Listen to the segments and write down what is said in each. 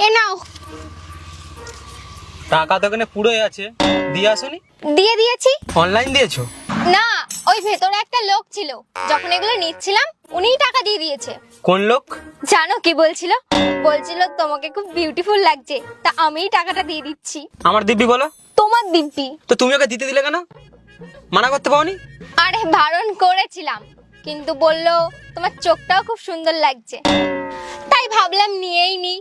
এ নাও। টাকা তো এখানে পুরোই আছে, দিয়ে আসোনি? দিয়ে দিয়েছি। অনলাইন দিয়েছো? না, ওই ভেতরে একটা লোক ছিল, যখন এগুলো নিচ্ছিলাম উনিই টাকা দিয়ে দিয়েছে। কোন লোক? জানো কি বলছিল? বলছিল তোমাকে খুব বিউটিফুল লাগছে, তা আমিই টাকাটা দিয়ে দিচ্ছি। আমার দিব্যি বলো। তোমার দিব্যি। তো তুমি ওকে দিতে দিলে কেন? মানা করতে পারোনি? আরে বারণ করেছিলাম, কিন্তু বললো তোমার চোখটাও খুব সুন্দর লাগছে, তাই ভাবলাম নিয়েই নি।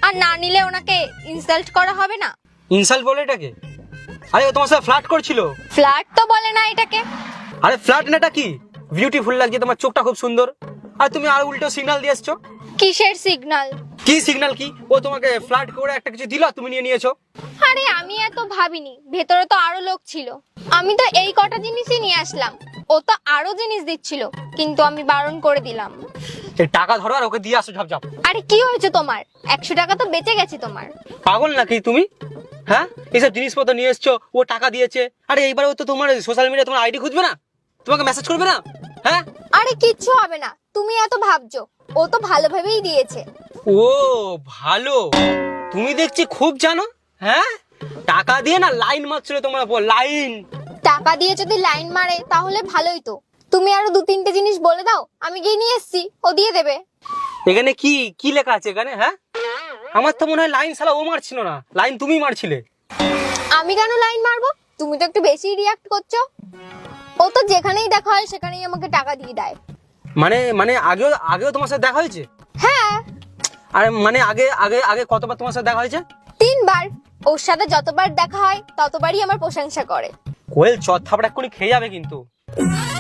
আর না নিলে ওনাকে ইনসাল্ট করা হবে না। ইনসাল্ট বলে এটাকে? আরে ও তোমার সাথে ফ্লার্ট করছিল। ফ্ল্যাট তো বলে না এটাকে। আরে ফ্লার্ট না, এটা কি? বিউটিফুল লাগছে, তোমার চোখটা খুব সুন্দর। আর তুমি আর উল্টো সিগন্যাল দিয়ে এসছো। কিসের সিগন্যাল? কি সিগন্যাল কি? ও তোমাকে ফ্লার্ট করে একটা কিছু দিল, তুমি নিয়ে নিয়েছো। আরে আমি এত ভাবিনি, ভেতরে তো আরো লোক ছিল। আমি তো এই কটা জিনিসই নিয়ে আসলাম, ও তো আরো জিনিস দিচ্ছিল, কিন্তু আমি বারণ করে দিলাম। এই টাকা ধরো আর ওকে দিয়ে আসো ঝাপঝাপ। আরে কি হয়েছে তোমার? 100 টাকা তো বেঁচে গেছে তোমার। পাগল নাকি তুমি? হ্যাঁ, এইসব জিনিসপত্র নিয়ে এসছো, ও টাকা দিয়েছে। আরে এইবার ও তো তোমার সোশ্যাল মিডিয়া তোমার আইডি খুঁজবে না? তোমাকে মেসেজ করবে না? হ্যাঁ। আরে কিচ্ছু হবে না, তুমি এত ভাবছো। ও তো ভালোভাবেই দিয়েছে। ও ভালো, তুমি দেখছি খুব জানো। হ্যাঁ, টাকা দিয়ে না লাইন মারছিল তোমার উপর, লাইন। টাকা দিয়ে যদি লাইন মারে তাহলে ভালোই তো। তুমি আরো 2-3টে জিনিস বলে দাও, আমি গিয়ে নিয়ে এসছি, ও দিয়ে দেবে। এখানে কি কি লেখা আছে এখানে? হ্যাঁ, আমার তো মনে হয় লাইন সালা ও মারছিল না, লাইন তুমি মারছিলে। আমি কেন লাইন মারবো? তুমি তো একটু বেশি রিয়াক্ট করছো। ও তো যেখানেই দেখা হয় সেখানেই আমাকে টাকা দিয়ে দেয়। মানে মানে আগেও আগেও তোমার সাথে দেখা হয়েছে? হ্যাঁ, আর মানে আগে আগে আগে কতবার তোমার সাথে দেখা হয়েছে? 3বার। ওর সাথে যতবার দেখা হয় ততবারই আমার প্রশংসা করে। কোয়েল চট থাপড়া এক্ষুনি খেয়ে যাবে কিন্তু।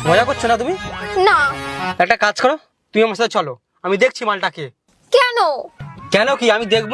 মজা করছো না তুমি? না। একটা কাজ করো, তুমি আমার সাথে চলো, আমি দেখছি মালটাকে। কেন? কেন কি? আমি দেখবো।